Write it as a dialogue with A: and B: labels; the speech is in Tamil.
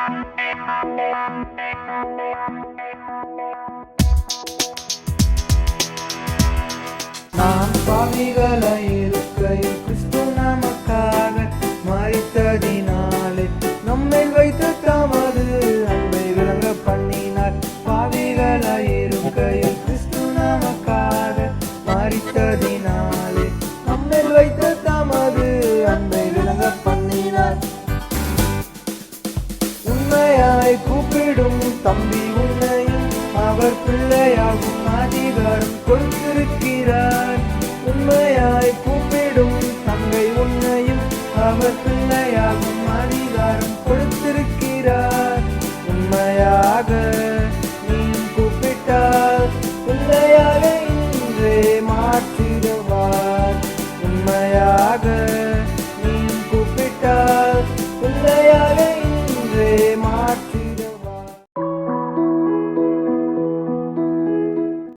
A: நாம் பாவிகளாய் இருக்கையில் கிறிஸ்து நமக்காக மரித்ததினாலே நம்மேல் வைத்த தமது அன்பை விளங்க பண்ணினார். பாவிகளாய் இருக்கையில் கிறிஸ்து நமக்காக மரித்ததினாலே நம்மேல் வைத்த தமது அன்பை விளங்க பண்ணினார். உண்மையாய் கூப்பிடும் தம்பி உன்னையும் அவர் பிள்ளையாகும் அதிகாரம் கொடுத்திருக்கிறார். உண்மையாய் கூப்பிடும் தங்கை உன்னையும் அவர் பிள்ளையாகும் அதிகாரம் கொடுத்திருக்கிறார். உண்மையாக நீ கூப்பிட்டால் பிள்ளையாக இன்றே மாற்றிடுவார். உண்மையாக நீ கூப்பிட்டால் பிள்ளையாக இன்றே மாற்றிட